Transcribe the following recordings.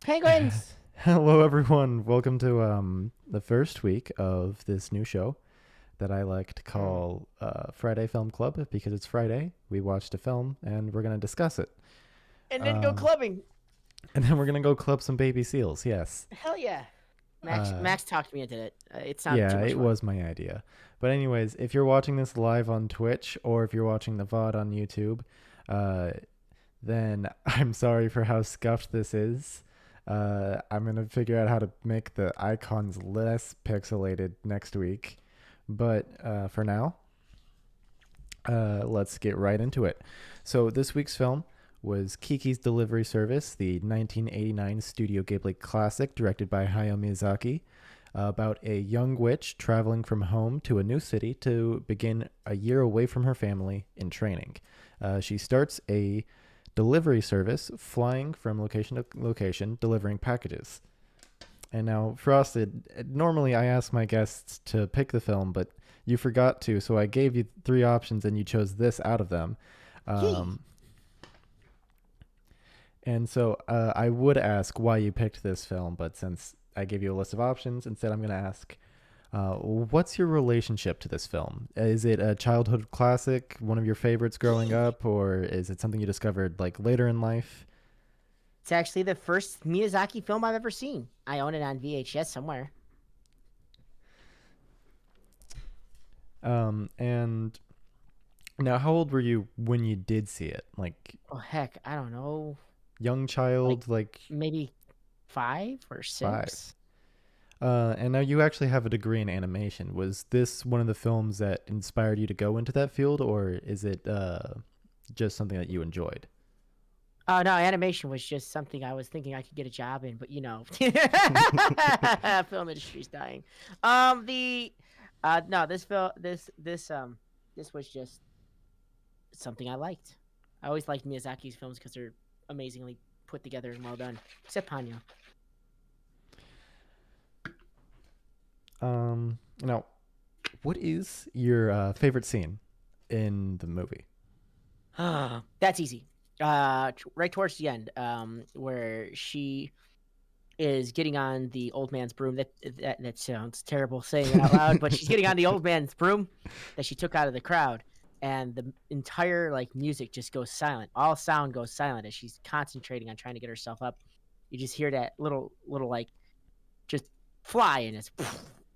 Penguins. Hello, everyone. Welcome to the first week of this new show that I like to Mm. call Friday Film Club because it's Friday. We watched a film and we're gonna discuss it. And then go Um, clubbing. and then we're gonna go club some baby seals. Yes. Hell yeah. Max Uh, Max talked me into it. It sounded yeah, too much it fun. was my idea. But anyways, if you're watching this live on Twitch or if you're watching the VOD on YouTube, uh, then I'm sorry for how scuffed this is. I'm gonna figure out how to make the icons less pixelated next week. But for now, let's get right into it. So this week's film was Kiki's Delivery Service, the 1989 Studio Ghibli classic directed by Hayao Miyazaki, about a young witch traveling from home to a new city to begin a year away from her family in training. She starts a delivery service, flying from location to location, delivering packages. And now, Frosted, normally I ask my guests to pick the film, but you forgot to, so I gave you three options and you chose this out of them. Yee. Um, and so I would ask why you picked this film, but since I gave you a list of options, instead I'm going to ask, what's your relationship to this film? Is it a childhood classic, one of your favorites growing Yee. up, or is it something you discovered like later in life? It's actually the first Miyazaki film I've ever seen. I own it on VHS somewhere. And now, how old were you when you did see it? Like Oh heck, I don't know. young Like child, like maybe 5 or five. 6. And now you actually have a degree in animation. Was this one of the films that inspired you to go into that field, or is it just something that you enjoyed? Oh no, animation was just something I was thinking I could get a job in, but film industry's dying. The no, this film this was just something I liked. I always liked Miyazaki's films because they're amazingly put together and well done. Except Ponyo. Now, what is your favorite scene in the movie? That's easy. Right towards the end, where she is getting on the old man's broom. That sounds terrible saying it out loud, but she's getting on the old man's broom that she took out of the crowd, and the entire like music just goes silent. All sound goes silent as she's concentrating on trying to get herself up. You just hear that little like just fly, and it's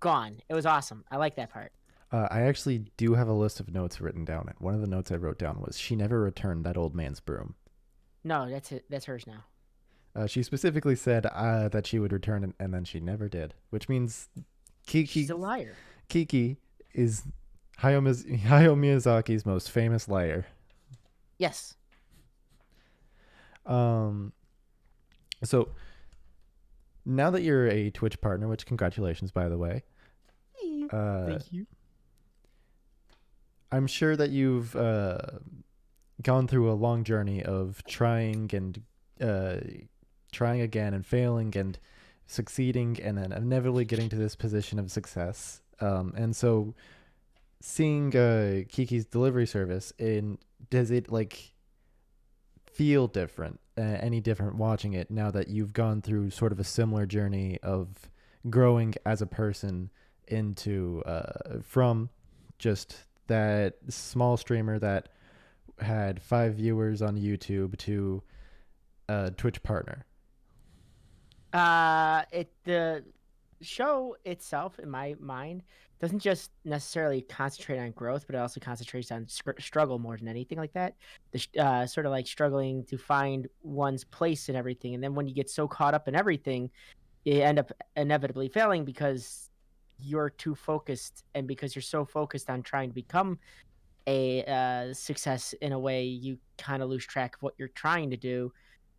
gone. It was awesome. I like that part. I actually do have a list of notes written down. And one of the notes I wrote down was she never returned that old man's broom. No, that's it. That's hers now. She specifically said that she would return, and then she never did, which means She's Kiki a liar. Kiki is Hayao Miyazaki's most famous liar. Yes. Um, so now that you're a Twitch partner, which congratulations, by the way, uh, Thank you. I'm sure that you've gone through a long journey of uh, trying again and failing and succeeding and then inevitably getting to this position of success. And so seeing Kiki's delivery service in does it like feel different any different watching it now that you've gone through sort of a similar journey of growing as a person into from just that small streamer that had 5 viewers on YouTube to a Twitch partner. It the show itself, in my mind, doesn't just necessarily concentrate on growth, but it also concentrates on struggle more than anything like that. Sort of like struggling to find one's place in everything, and then when you get so caught up in everything, you end up inevitably failing because you're too focused, and because you're so focused on trying to become a success in a way, you kind of lose track of what you're trying to do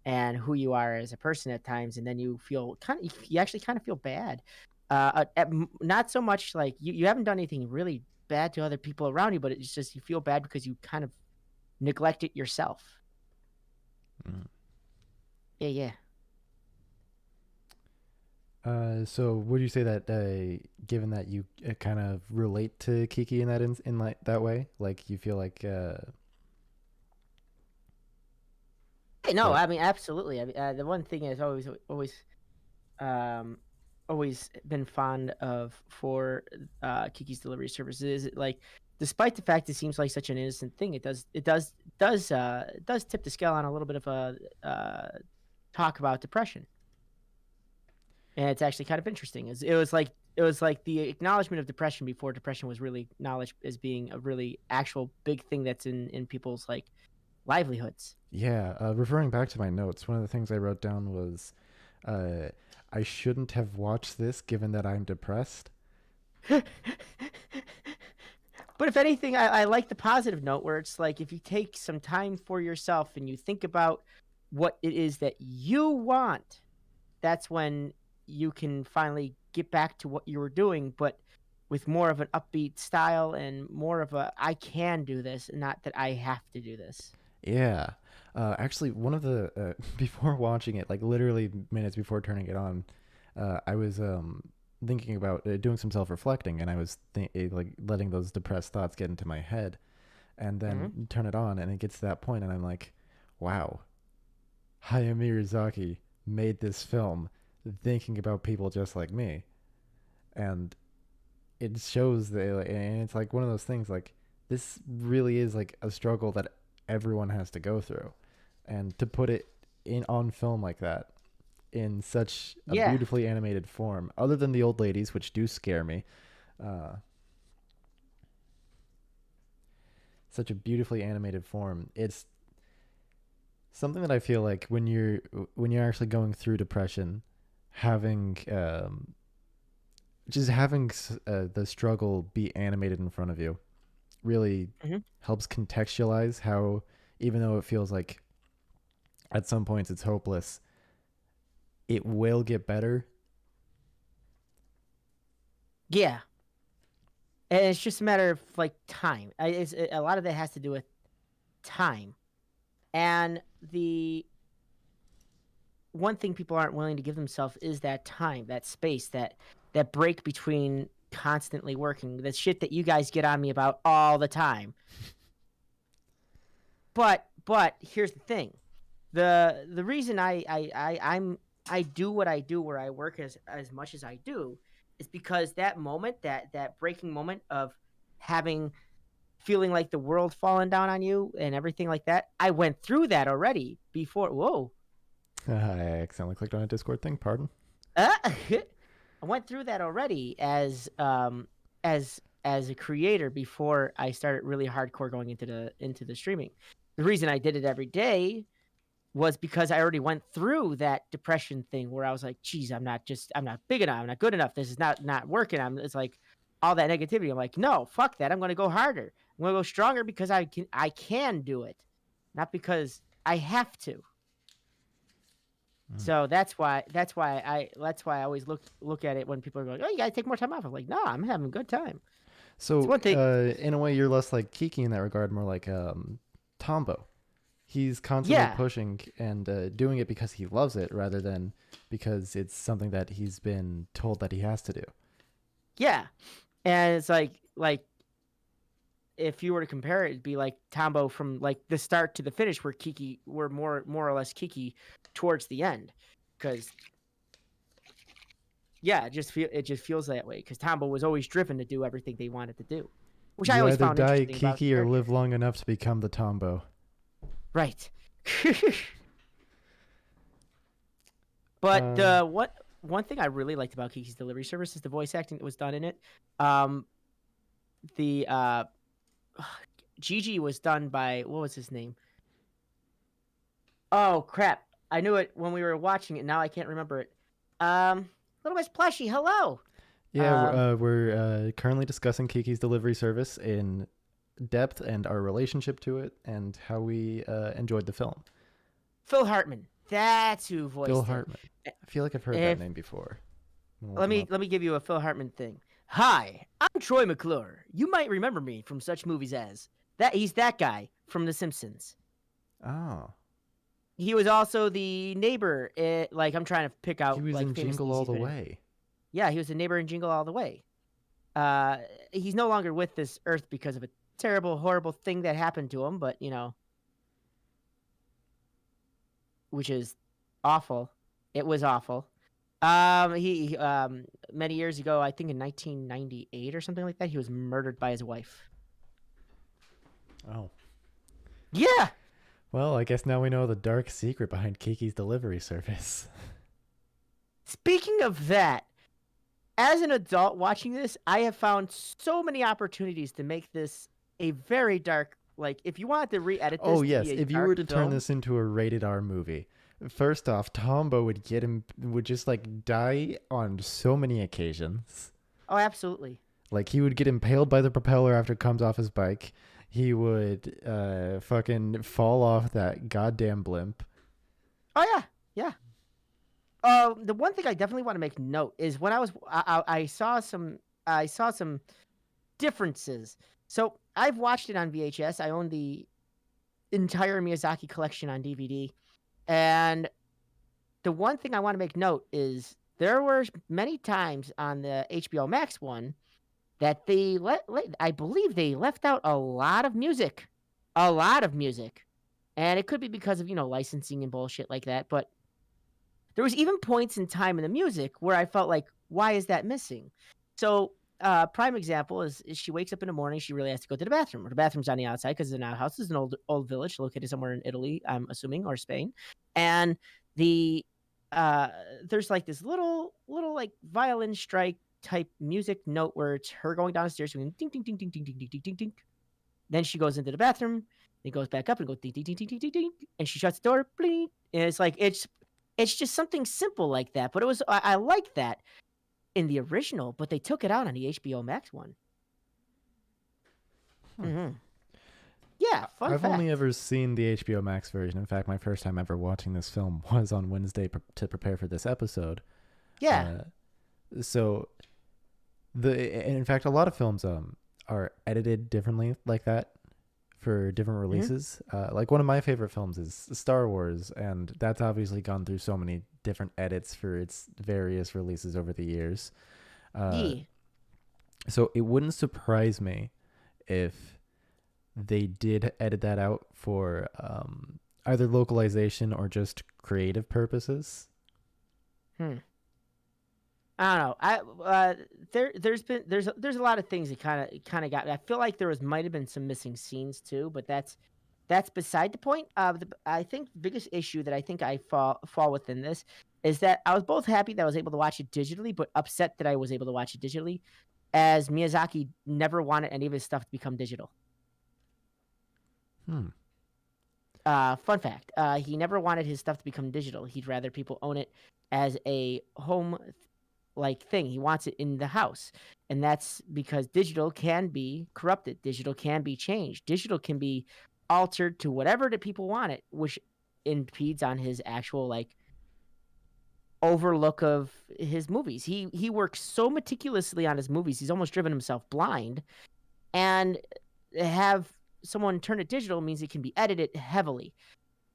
and who you are as a person at times, and then you feel you actually kind of feel bad. Not so much like you haven't done anything really bad to other people around you, but it's just you feel bad because you kind of neglect it yourself. Mm. Yeah, yeah. So would you say that given that you kind of relate to Kiki in in like that way, like you feel like No, But I mean, absolutely. I mean, the one thing is um, always been fond of for Kiki's Delivery Service is like, despite the fact it seems like such an innocent thing, it does tip the scale on a little bit of a talk about depression, and it's actually kind of interesting. It was like the acknowledgement of depression before depression was really acknowledged as being a really actual big thing that's in people's like livelihoods. yeah, referring back to my notes, one of the things I wrote down was uh, I shouldn't have watched this given that I'm depressed. But if anything, I like the positive note where it's like if you take some time for yourself and you think about what it is that you want, that's when you can finally get back to what you were doing, but with more of an upbeat style and more of a I can do this, not that I have to do this. Yeah. Actually, one of the before watching it, like literally minutes before turning it on, I was thinking about doing some self-reflecting, and I was like letting those depressed thoughts get into my head, and Hmm. then turn it on, and it gets to that point, and I'm like, wow, Hayao Miyazaki made this film thinking about people just like me, and it shows that, and it's like one of those things like this really is like a struggle that everyone has to go through, and to put it in on film like that in such a Yeah. beautifully animated form, other than the old ladies, which do scare me, uh, such a beautifully animated form, it's something that I feel like when you're actually going through depression, having just having the struggle be animated in front of you really Hmm. helps contextualize how, even though it feels like at some points it's hopeless, it will get better. Yeah. And it's just a matter of like time. A lot of that has to do with time. And the one thing people aren't willing to give themselves is that time, that space, that break between constantly working. The shit that you guys get on me about all the time. But here's the thing. The reason I do what I do where I work as much as I do is because that moment, that breaking moment of having feeling like the world falling down on you and everything like that. I went through that already before. Whoa. I accidentally clicked on a Discord thing. Pardon. I went through that already as a creator before I started really hardcore going into the streaming. The reason I did it every day was because I already went through that depression thing where I was like, geez, I'm not big enough, I'm not good enough. This is not working. It's like all that negativity. I'm like, no, fuck that. I'm gonna go harder. I'm gonna go stronger because I can do it, not because I have to. Mm. So that's why I always look at it when people are going, oh, you gotta take more time off. I'm like, no, I'm having a good time. It's So, one thing. in a way, you're less like Kiki in that regard, more like Tombo. He's constantly Yeah, pushing and doing it because he loves it, rather than because it's something that he's been told that he has to do. yeah. And it's like if you were to compare it, it'd be like Tombo from like the start to the finish, where Kiki were more or less Kiki towards the end, because yeah, it just feels that way because Tombo was always driven to do everything they wanted to do, which I You always either found die interesting about the Kiki or character. live long enough to become the Tombo. Right. But Um, the what one thing I really liked about Kiki's Delivery Service is the voice acting that was done in it. Um, the Gigi was done by what was his name? Oh crap! I knew it when we were watching it. Now I can't remember it. Little Miss Plushy, hello. yeah, Um, we're currently discussing Kiki's Delivery Service in depth and our relationship to it and how we enjoyed the film. Phil Hartman. That's who Phil voiced it. Hartman. I feel like I've heard that If name before. I'm gonna look let him me up. let me give you a Phil Hartman thing. Hi, I'm Troy McClure. You might remember me from such movies as that. He's that guy from The Simpsons. Oh, He was also the neighbor. Like I'm trying to pick he out was like in famous Jingle things All he's the been in. Way. Yeah, he was a neighbor in Jingle All the Way. Uh, he's no longer with this earth because of a terrible, horrible thing that happened to him. But which is awful. It was awful. He many years ago, I think in 1998 or something like that, he was murdered by his wife. Oh. Yeah. Well, I guess now we know the dark secret behind Kiki's delivery service. Speaking of that, as an adult watching this, I have found so many opportunities to make this a very dark. Like, if you wanted to re-edit Oh this to yes, be a if you dark were to turn film, this into a rated R movie, first off, Tombo would just like die on so many occasions. oh, absolutely. Like he would get impaled by the propeller after it comes off his bike. He would fucking fall off that goddamn blimp. Oh yeah, yeah. The one thing I definitely want to make note is when I saw some differences. So I've watched it on VHS. I own the entire Miyazaki collection on DVD, and the one thing I want to make note is there were many times on the HBO Max one that I believe they left out a lot of music, and it could be because of licensing and bullshit like that. But there was even points in time in the music where I felt like, why is that missing? So, prime example is she wakes up in the morning. She really has to go to the bathroom. Or the bathroom's on the outside because it's an outhouse. It's an old village located somewhere in Italy, I'm assuming, or Spain. And the uh, there's like this little like violin strike type music note where it's her going down the stairs, going ding ding ding ding ding ding ding ding ding ding. Then she goes into the bathroom. Then goes back up and goes ding ding ding ding ding ding ding, and she shuts the door. Bling, and it's like it's just something simple like that. But I like that in the original, but they took it out on the HBO Max one. Hmm. Mm-hmm. Yeah, fun I've only fact. ever seen the HBO Max version. In fact, my first time ever watching this film was on Wednesday to prepare for this episode. Yeah. So in fact, a lot of films are edited differently like that for different Mm-hmm. releases. Like one of my favorite films is Star Wars, and that's obviously gone through so many different edits for its various releases over the years. Uh, Yeah. so it wouldn't surprise me if they did edit that out for either localization or just creative purposes. Hmm. I don't know. There's a lot of things that kind of got me. I feel like might have been some missing scenes too, but that's beside the point. I think the biggest issue that I think I fall within this is that I was both happy that I was able to watch it digitally, but upset that I was able to watch it digitally, as Miyazaki never wanted any of his stuff to become digital. Hmm. Fun fact: he never wanted his stuff to become digital. He'd rather people own it as a home like thing. He wants it in the house. And that's because digital can be corrupted. Digital can be changed. Digital can be altered to whatever that people want it, which impedes on his actual like overlook of his movies. He works so meticulously on his movies. He's almost driven himself blind. And have someone turn it digital means it can be edited heavily.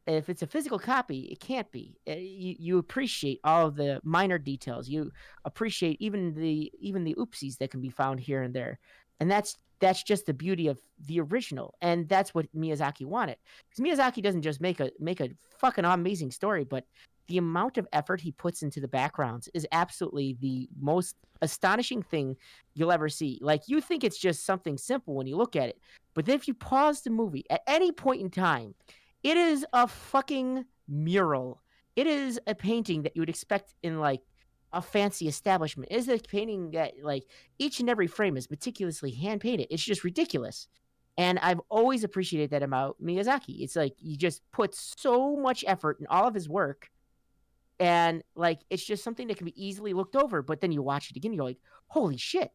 If it's a physical copy, it can't be. You appreciate all of the minor details. You appreciate even the oopsies that can be found here and there, and that's just the beauty of the original, and that's what Miyazaki wanted. Because Miyazaki doesn't just make a fucking amazing story, but the amount of effort he puts into the backgrounds is absolutely the most astonishing thing you'll ever see. Like you think it's just something simple when you look at it, but if you pause the movie at any point in time, it is a fucking mural. It is a painting that you would expect in like a fancy establishment. It is a painting that like each and every frame is meticulously hand painted. It's just ridiculous. And I've always appreciated that about Miyazaki. It's like he just puts so much effort in all of his work, and like it's just something that can be easily looked over. But then you watch it again, you're like, holy shit,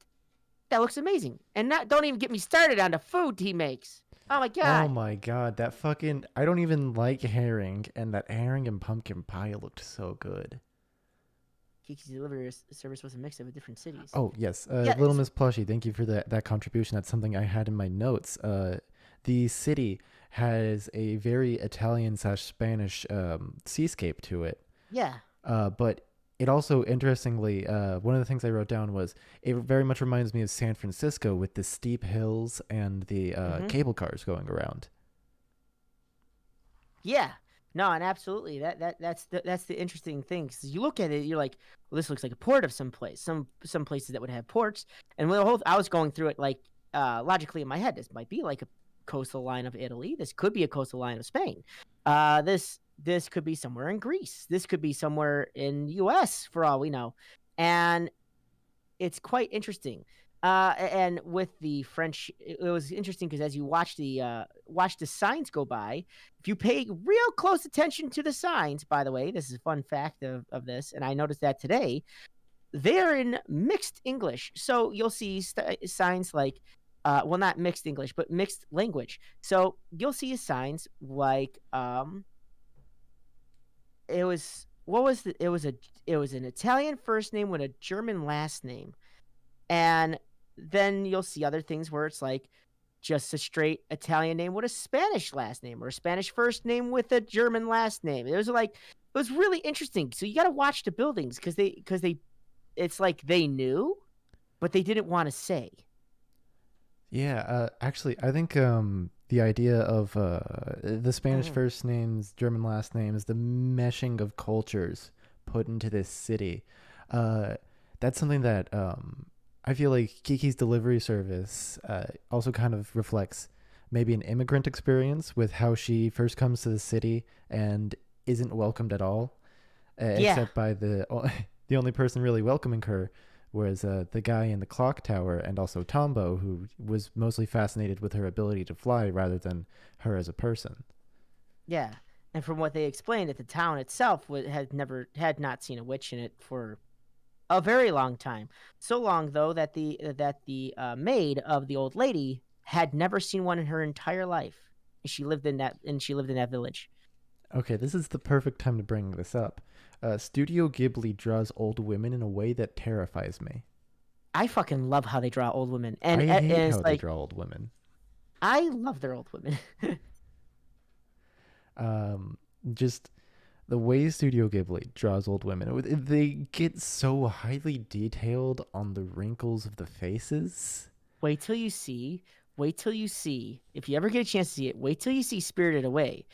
that looks amazing. And not don't even get me started on the food he makes. Oh my Oh god. my god, that fucking I don't even like herring, and that herring and pumpkin pie looked so good. Kiki's delivery service was a mix of different cities. Oh yes, Yeah, Little Miss Plushy, thank you for that contribution. That's something I had in my notes. The city has a very Italian slash Spanish seascape to it. yeah. But it also, interestingly, one of the things I wrote down was it very much reminds me of San Francisco with the steep hills and the Mm-hmm. cable cars going around. Yeah. No, and absolutely that's the interesting thing. Because you look at it, you're like, well, this looks like a port of some place, some places that would have ports. And I was going through it like logically in my head. This might be like a coastal line of Italy. This could be a coastal line of Spain. This could be somewhere in Greece. This could be somewhere in U.S. for all we know. And it's quite interesting. And with the French, it was interesting because as you watch the signs go by, if you pay real close attention to the signs, by the way, this is a fun fact of this, and I noticed that today, they're in mixed English. So you'll see signs like, well, not mixed English, but mixed language. So you'll see signs like, it was what was the, it was an Italian first name with a German last name. And then you'll see other things where it's like just a straight Italian name with a Spanish last name or a Spanish first name with a German last name. It was really interesting. So you got to watch the buildings because they it's like they knew, but they didn't want to say. Yeah, actually, I think the idea of the Spanish Mm, first names, German last names, the meshing of cultures put into this city, uh, that's something that I feel like Kiki's delivery service also kind of reflects maybe an immigrant experience with how she first comes to the city and isn't welcomed at all, yeah, except by the only person really welcoming her was the guy in the clock tower, and also Tombo, who was mostly fascinated with her ability to fly rather than her as a person. yeah. And from what they explained, that the town itself had not seen a witch in it for a very long time. So long though that the maid of the old lady had never seen one in her entire life. She lived in that village. Okay, this is the perfect time to bring this up. Studio Ghibli draws old women in a way that terrifies me. I fucking love how they draw old women, I and hate it's how they like draw old women. I love their old women. Um, just the way Studio Ghibli draws old women, they get so highly detailed on the wrinkles of the faces. wait till you see, wait till you see. If you ever get a chance to see it, wait till you see Spirited Away.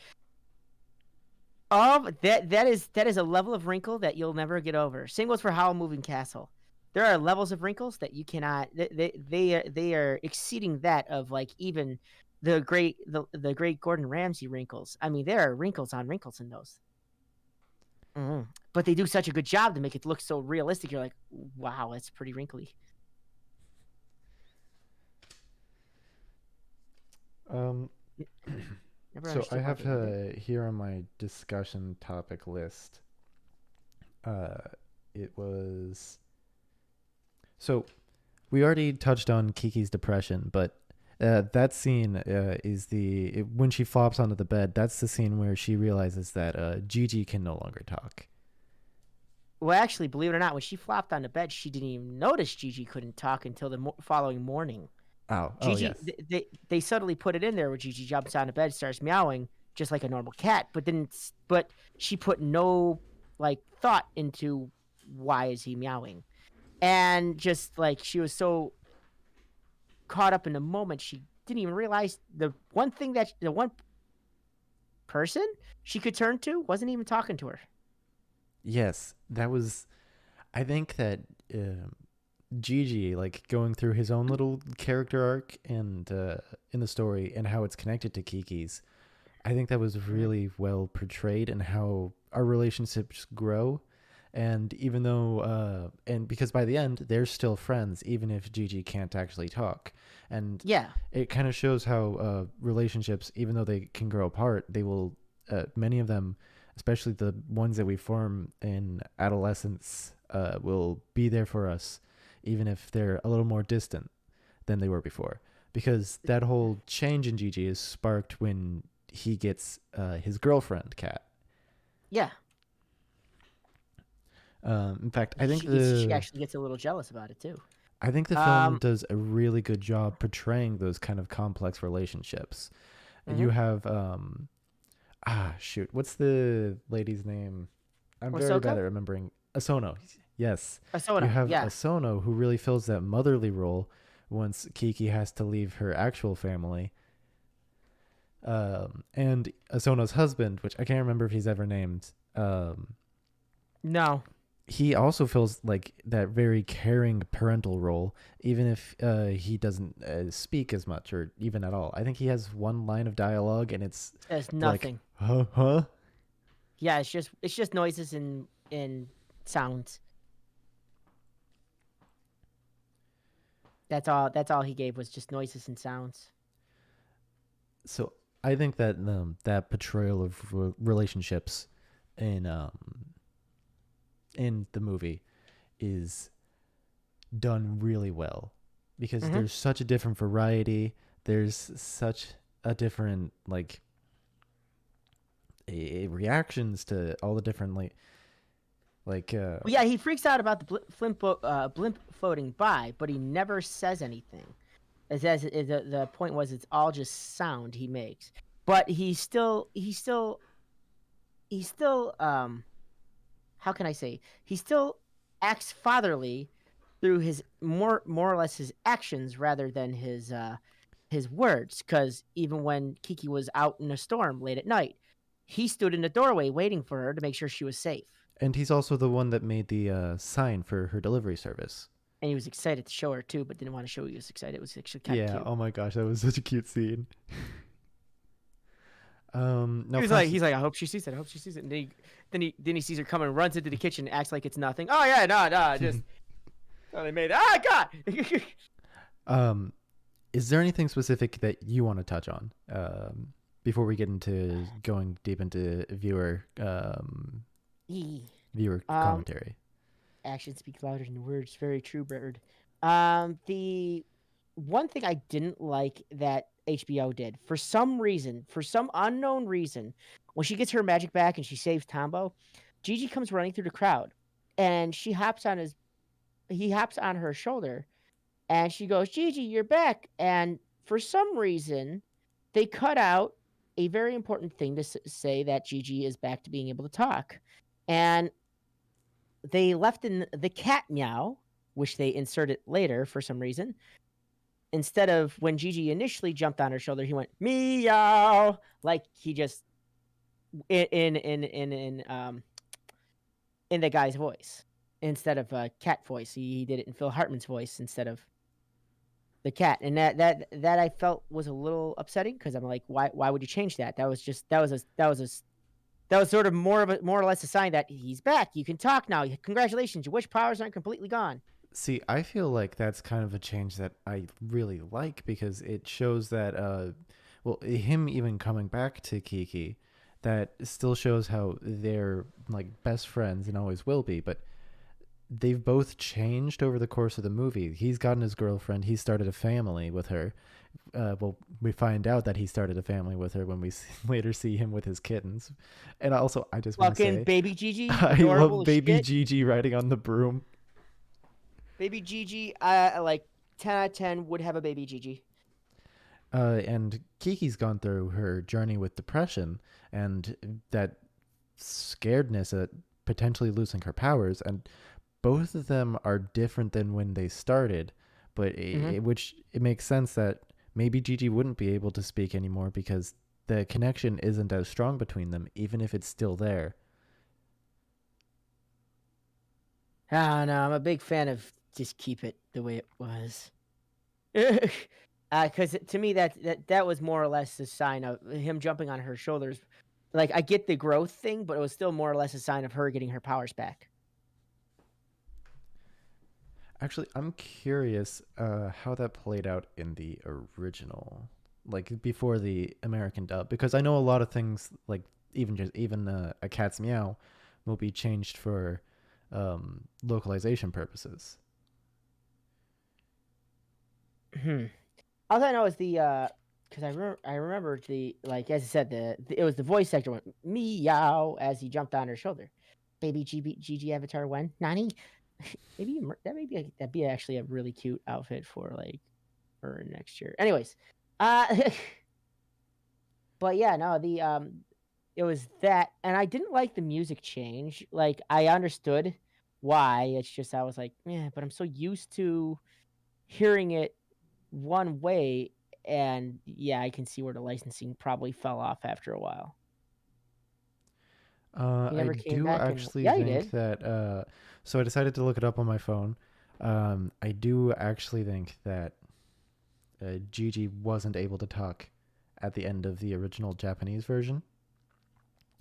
That is a level of wrinkle that you'll never get over. Same goes for Howl Moving Castle. There are levels of wrinkles that you cannot. They are exceeding that of like even the great Gordon Ramsay wrinkles. I mean, there are wrinkles on wrinkles in those. But they do such a good job to make it look so realistic. You're like, wow, that's pretty wrinkly. Um, Never so I understood why have they did it. here on my discussion topic list. Uh, it was so we already touched on Kiki's depression, but that scene is when she flops onto the bed. That's the scene where she realizes that Gigi can no longer talk. Well, actually, believe it or not, when she flopped on the bed, she didn't even notice Gigi couldn't talk until the following morning. Oh Gigi, yes, they subtly put it in there where Gigi jumps on the bed, starts meowing just like a normal cat, but she put no like thought into why is he meowing, and just like she was so caught up in the moment, she didn't even realize the one person she could turn to wasn't even talking to her. yes, that was. I think that Gigi, like going through his own little character arc and in the story and how it's connected to Kiki's, I think that was Mhm. really well portrayed and how our relationships grow. And even though, and because by the end, they're still friends, even if Gigi can't actually talk. And Yeah, it kind of shows how relationships, even though they can grow apart, they will, many of them, especially the ones that we form in adolescence, will be there for us, even if they're a little more distant than they were before. Because that whole change in Gigi is sparked when he gets his girlfriend, Kat. yeah. In fact, I think She actually gets a little jealous about it too. the film Um, does a really good job portraying those kind of complex relationships. You mhm. have shoot, what's the lady's name? I'm very bad Ahsoka, at remembering. Asono. Yes. You Ahsoka, have yeah. Asono who really fills that motherly role once Kiki has to leave her actual family. And Asono's husband, which I can't remember if he's ever named. No. He also feels like that very caring parental role, even if he doesn't speak as much or even at all. I think he has one line of dialogue, and it's There's like, nothing. huh, huh. Yeah, it's just noises and sounds. That's all he gave was just noises and sounds. So I think that that portrayal of relationships in in the movie is done really well because Hmm. there's such a different variety. There's such a different like reactions to all the different like Well, yeah, he freaks out about the blimp floating by, but he never says anything. The point was, it's all just sound he makes. But he still how can I say, he still acts fatherly through his more or less his actions rather than his words. Because even when Kiki was out in a storm late at night, he stood in the doorway waiting for her to make sure she was safe. and he's also the one that made the sign for her delivery service. And he was excited to show her too, but didn't want to show he was excited. It was actually kind of Yeah. cute. Oh my gosh, that was such a cute scene. He Now was like, Francis. he's like, I hope she sees it. I hope she sees it. And then he sees her coming, runs into the kitchen, acts like it's nothing. Oh yeah, no, just oh, they made it. Ah, God. um, is there anything specific that you want to touch on before we get into going deep into viewer um, commentary? Actions speak louder than words. Very true, Bird. The one thing I didn't like that HBO did, for some reason, for some unknown reason, when she gets her magic back and she saves Tombo, Gigi comes running through the crowd, and he hops on her shoulder, and she goes, "Gigi, you're back." And for some reason, they cut out a very important thing to say that Gigi is back to being able to talk, and they left in the cat meow, which they inserted later for some reason. Instead of when Gigi initially jumped on her shoulder, he went meow, like he just in the guy's voice instead of cat voice. He did it in Phil Hartman's voice instead of the cat, and that I felt was a little upsetting because I'm like, why would you change that? That was sort of more or less a sign that he's back. You can talk now. Congratulations. Your wish powers aren't completely gone. See, I feel like that's kind of a change that I really like because it shows that, well, him even coming back to Kiki, that still shows how they're like best friends and always will be. But they've both changed over the course of the movie. He's gotten his girlfriend. He started a family with her. Well, we find out that he started a family with her when we later see him with his kittens. And also, I just want to Fucking say, baby Gigi, I adorable love as baby shit. Gigi riding on the broom. Baby Gigi, like 10 out of 10 would have a baby Gigi. And Kiki's gone through her journey with depression and that scaredness at potentially losing her powers. And both of them are different than when they started, but Hmm. which it makes sense that maybe Gigi wouldn't be able to speak anymore because the connection isn't as strong between them, even if it's still there. Ah, no, I'm a big fan of just keep it the way it was. Because to me, that was more or less a sign of him jumping on her shoulders. Like, I get the growth thing, but it was still more or less a sign of her getting her powers back. Actually, I'm curious how that played out in the original, like before the American dub, because I know a lot of things, like even a cat's meow, will be changed for localization purposes. Hmm. All I know is because I remember like as I said it was the voice actor went meow as he jumped on her shoulder. Baby GG Avatar when Nani. Maybe that'd be actually a really cute outfit for like for next year. Anyways, uh, but yeah, no, it was that, and I didn't like the music change. Like I understood why. It's just I was like, yeah, but I'm so used to hearing it one way, and yeah, I can see where the licensing probably fell off after a while. He I never came do back, and actually yeah, he think did. that. So I decided to look it up on my phone. I do actually think that Gigi wasn't able to talk at the end of the original Japanese version,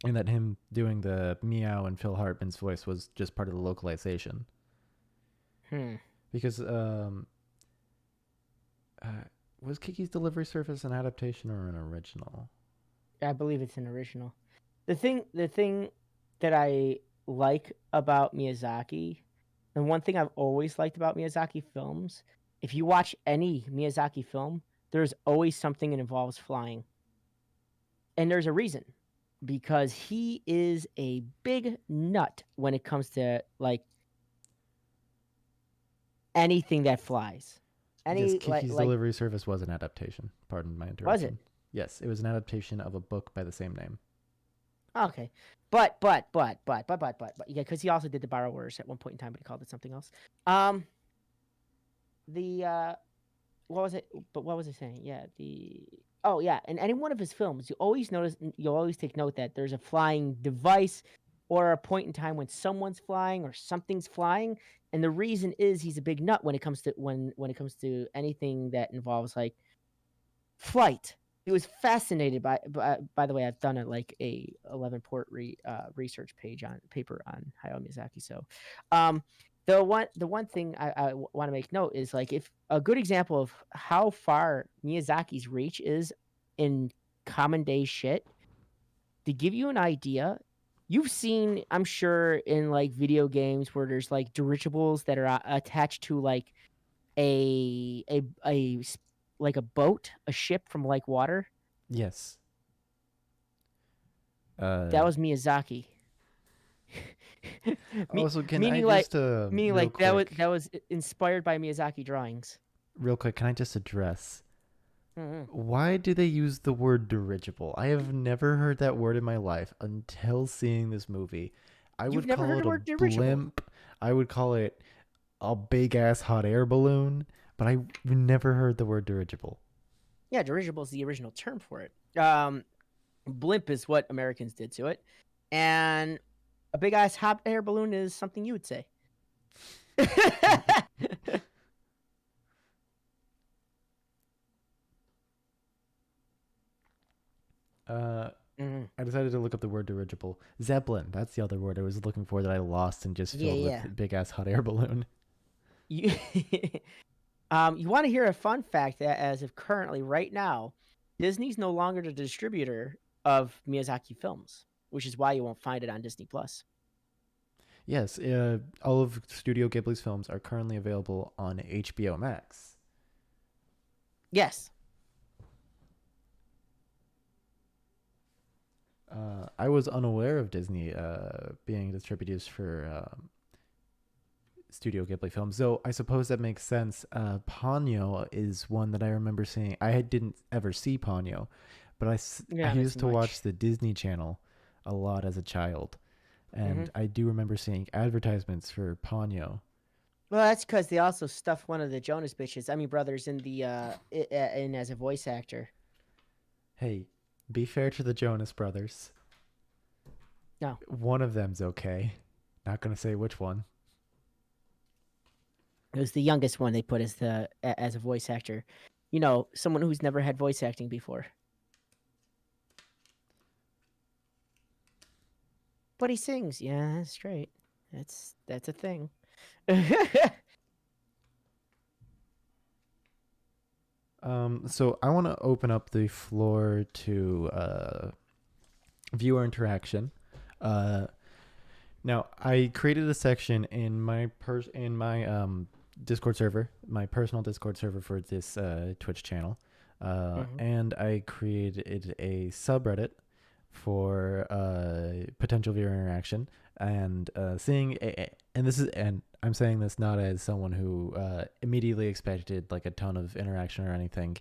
and that him doing the meow and Phil Hartman's voice was just part of the localization. Hmm. Because uh, was Kiki's Delivery Service an adaptation or an original? I believe it's an original. The thing that I like about Miyazaki, and one thing I've always liked about Miyazaki films, if you watch any Miyazaki film, there's always something that involves flying. And there's a reason. Because he is a big nut when it comes to like anything that flies. Yes, Any Kiki's like Delivery Service was an adaptation. Pardon my was it? interruption. Yes, it was an adaptation of a book by the same name. Okay. Yeah, because he also did the borrowers at one point in time, but he called it something else. Um the what was it? But what was I saying? Yeah, the oh yeah, in any one of his films, you always take note that there's a flying device or a point in time when someone's flying or something's flying, and the reason is he's a big nut when it comes to when it comes to anything that involves like flight. He was fascinated by the way, I've done a 11 port research page on paper on Hayao Miyazaki. So, um, the one thing I want to make note is like if a good example of how far Miyazaki's reach is in common day shit. To give you an idea, you've seen, I'm sure, in like video games where there's like dirigibles that are attached to like a a a s- like a boat, a ship from like water. Yes. That Uh, was Miyazaki. also, can I Meaning like just that was inspired by Miyazaki drawings. real quick, can I just address Mhm. why do they use the word dirigible? I have never heard that word in my life until seeing this movie. I You've would never call heard it the a word dirigible? blimp. I would call it a big ass hot air balloon, but I've never heard the word dirigible. Yeah, dirigible is the original term for it. Blimp is what Americans did to it, and a big ass hot air balloon is something you would say. Uh, Mhm. I decided to look up the word dirigible. Zeppelin. That's the other word I was looking for that I lost and just Yeah, filled yeah. with big ass hot air balloon. You you want to hear a fun fact that as of currently right now, Disney's no longer the distributor of Miyazaki films, which is why you won't find it on Disney Plus. Yes, all of Studio Ghibli's films are currently available on HBO Max. Yes. I was unaware of Disney being distributors for Studio Ghibli films, though I suppose that makes sense. Ponyo is one that I remember seeing. Didn't ever see Ponyo, but I Yeah, used missing to much. watch the Disney Channel a lot as a child, Hmm. and I do remember seeing advertisements for Ponyo. Well, that's because they also stuffed one of the Jonas bitches, I mean brothers, in the in as a voice actor. Hey, be fair to the Jonas Brothers. No, One of them's okay. Not gonna say which one. it was the youngest one they put as as a voice actor. You know, someone who's never had voice acting before. But he sings. Yeah, that's straight. That's a thing. So I want to open up the floor to viewer interaction. Uh, Now I created a section in my Discord server, my personal Discord server for this Twitch channel, Hmm. and I created a subreddit for potential viewer interaction and and I'm saying this not as someone who immediately expected like a ton of interaction or anything.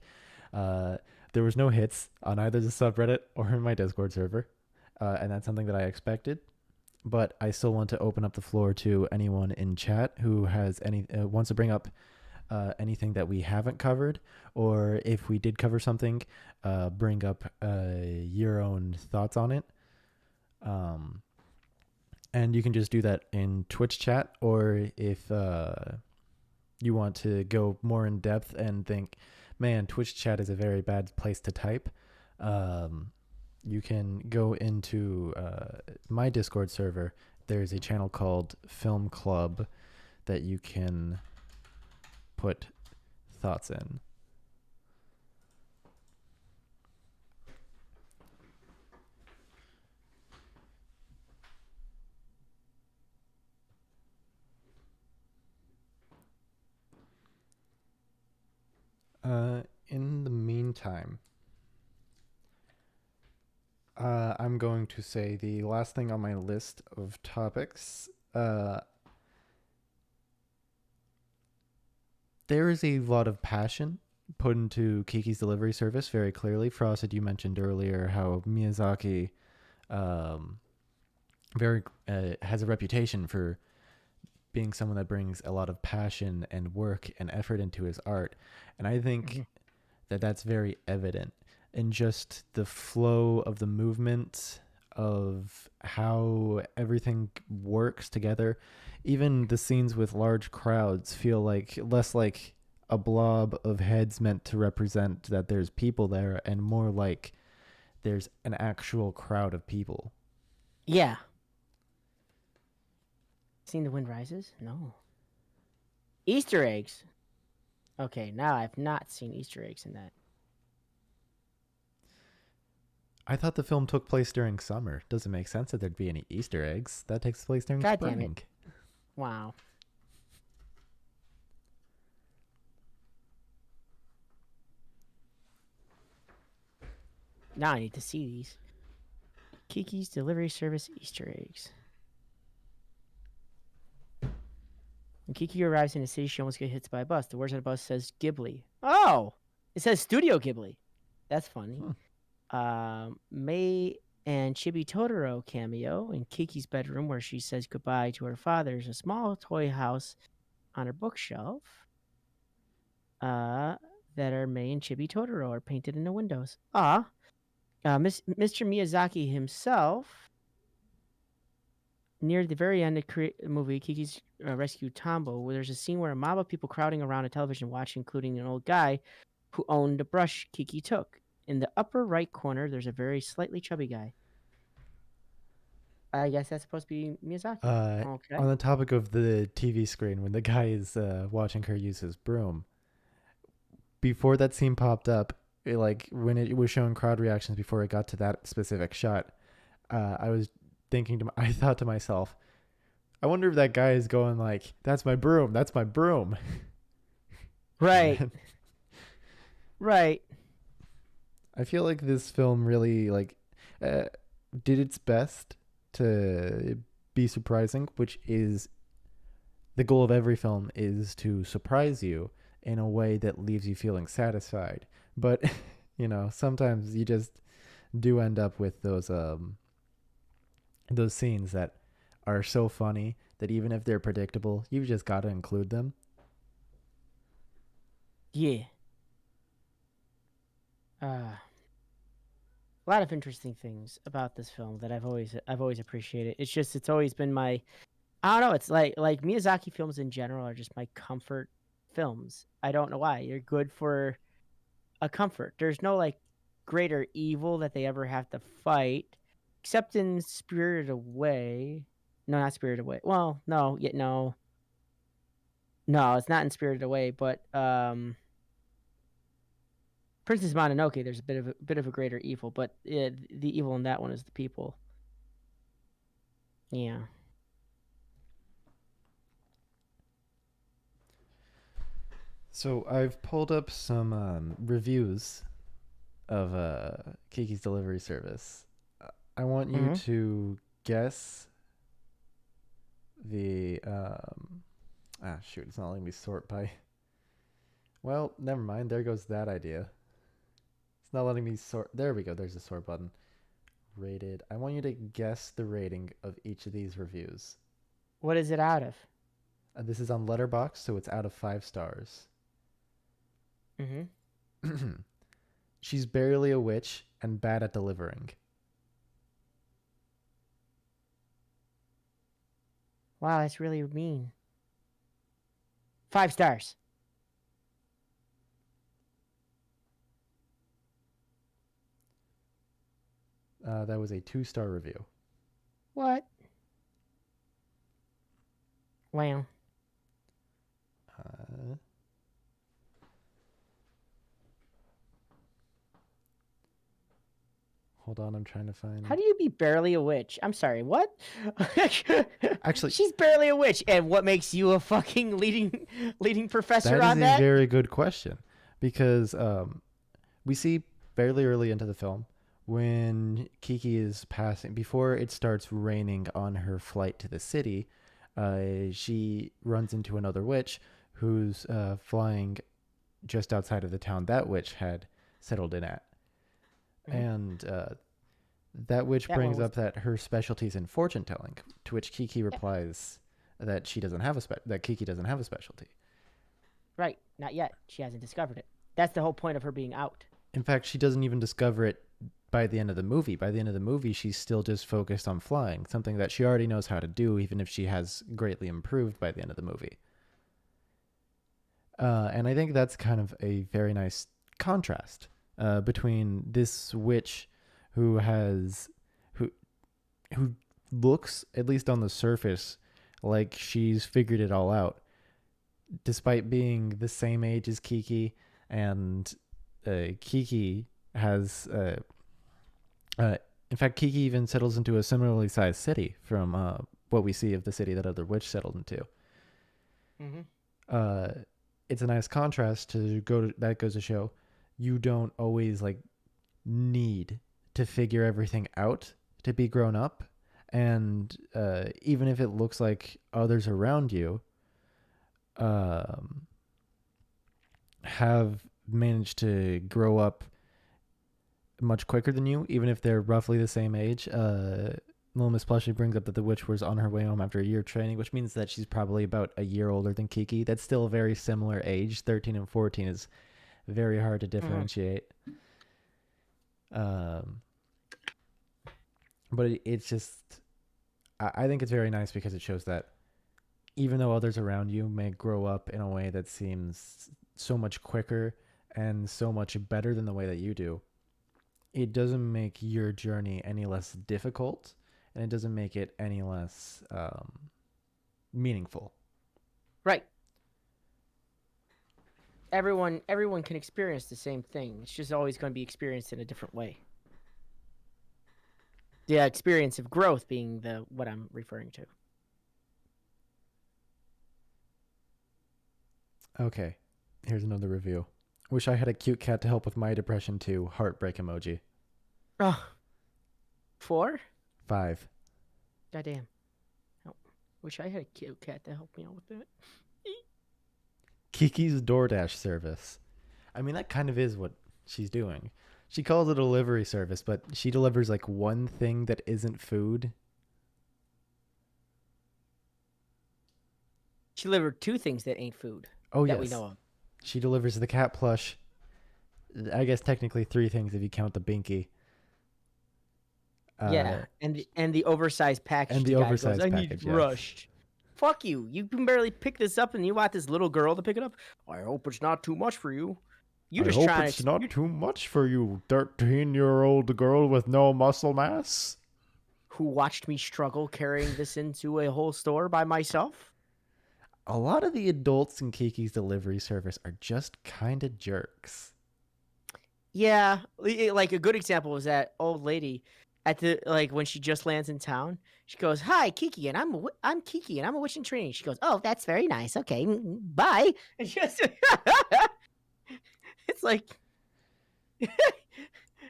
Uh, there was no hits on either the subreddit or in my Discord server, and that's something that I expected, but I still want to open up the floor to anyone in chat who has any wants to bring up anything that we haven't covered, or if we did cover something, bring up your own thoughts on it. Um, and you can just do that in Twitch chat, or if you want to go more in depth and think, man, Twitch chat is a very bad place to type, um, you can go into my Discord server. There's a channel called Film Club that you can put thoughts in. In the meantime, I'm going to say the last thing on my list of topics. There is a lot of passion put into Kiki's delivery service very clearly. Frosted, you mentioned earlier how Miyazaki um, very has a reputation for being someone that brings a lot of passion and work and effort into his art. And I think Mhm. that that's very evident in just the flow of the movement of how everything works together. Even the scenes with large crowds feel like less like a blob of heads meant to represent that there's people there, and more like there's an actual crowd of people. Yeah. Seen The Wind Rises? No. Easter eggs. Okay, now I've not seen Easter eggs in that. I thought the film took place during summer. Doesn't make sense that there'd be any Easter eggs. That takes place during God damn it. spring. Wow. Now I need to see these. Kiki's Delivery Service Easter eggs. When Kiki arrives in the city, she almost gets hit by a bus. The words on the bus says Ghibli. Oh! It says Studio Ghibli. That's funny. Hmm. May and Chibi Totoro cameo in Kiki's bedroom where she says goodbye to her father. There's a small toy house on her bookshelf that are May and Chibi Totoro are painted in the windows. Mr. Miyazaki himself, near the very end of the movie, Kiki's Rescue Tombo, where there's a scene where a mob of people crowding around a television watch, including an old guy who owned the brush Kiki took. In the upper right corner, there's a very slightly chubby guy. I guess that's supposed to be Miyazaki. Uh, Okay. on the topic of the TV screen, when the guy is watching her use his broom, before that scene popped up, like when it was showing crowd reactions before it got to that specific shot, I was I thought to myself, I wonder if that guy is going like, "That's my broom, that's my broom," and Right. then Right. I feel like this film really uh, did its best to be surprising, which is the goal of every film is to surprise you in a way that leaves you feeling satisfied. But sometimes you just do end up with those scenes that are so funny that even if they're predictable, you've just got to include them. Yeah. A lot of interesting things about this film that I've always appreciated. It's always been my, I don't know, it's like Miyazaki films in general are just my comfort films. I don't know why. You're good for a comfort. There's no like greater evil that they ever have to fight, except in Spirited Away. No, not Spirited Away. Well, no, yet no, no, it's not in Spirited Away. But Princess Mononoke, there's a bit of a greater evil, but the evil in that one is the people. Yeah. So I've pulled up some reviews of Kiki's Delivery Service. I want you Mm-hmm. to guess the shoot, it's not letting me sort by. Well, never mind. There goes that idea. It's not letting me sort. There we go. There's the sort button. Rated. I want you to guess the rating of each of these reviews. What is it out of? This is on Letterboxd, so it's out of 5 stars. Mm-hmm. She's barely a witch and bad at delivering. Wow, that's really mean. 5 stars. That was a 2-star review. What? Wow. Uh, Hold on, I'm trying to How find. do you be barely a witch? I'm sorry, what? Actually, She's barely a witch, and what makes you a fucking leading professor that is on a that? very good question because we see fairly early into the film when Kiki is passing, before it starts raining on her flight to the city, she runs into another witch who's flying just outside of the town that witch had settled in at. Mhm. And that witch That one brings was up that her specialty is in fortune telling, to which Kiki yeah, replies that that Kiki doesn't have a specialty. right. Not yet. She hasn't discovered it. That's the whole point of her being out. In fact, she doesn't even discover it by the end of the movie. By the end of the movie, she's still just focused on flying, something that she already knows how to do, even if she has greatly improved by the end of the movie. And I think that's kind of a very nice contrast between this witch who has who who looks, at least on the surface, like she's figured it all out, despite being the same age as Kiki, and Kiki has uh, in fact, Kiki even settles into a similarly sized city from what we see of the city that other witch settled into. Mm-hmm. Uh, it's a nice contrast to go to, that goes to show you don't always like need to figure everything out to be grown up, and even if it looks like others around you um, have managed to grow up much quicker than you, even if they're roughly the same age. Little Miss Plushy brings up that the witch was on her way home after a year of training, which means that she's probably about a year older than Kiki. That's still a very similar age. 13 and 14 is very hard to Mm-hmm. differentiate. Um, but it's just, I think it's very nice because it shows that even though others around you may grow up in a way that seems so much quicker and so much better than the way that you do, it doesn't make your journey any less difficult, and it doesn't make it any less meaningful. Right. Everyone can experience the same thing. It's just always going to be experienced in a different way. The experience of growth being the what I'm referring to. Okay, here's another review. Wish I had a cute cat to help with my depression too. Heartbreak emoji. Oh, 4? 5. Goddamn. Oh, wish I had a cute cat to help me out with that. Kiki's DoorDash service. I mean, that kind of is what she's doing. She calls it a delivery service, but she delivers like one thing that isn't food. She delivered 2 things that ain't food Oh, that we yes. know of. She delivers the cat plush. I guess technically 3 things if you count the binky. Yeah, and the oversized package And the the guy goes, oversized "I need package, yes. rushed." Fuck you. You can barely pick this up and you want this little girl to pick it up? I hope it's not too much for you. You I just hope trying it's to not too much for you, 13-year-old girl with no muscle mass. who watched me struggle carrying this into a whole store by myself? A lot of the adults in Kiki's delivery service are just kind of jerks. Yeah, like a good example was that old lady at the like when she just lands in town. She goes, "Hi, Kiki, and I'm Kiki, and I'm a witch in training." She goes, "Oh, that's very nice. Okay, bye." And just it's like,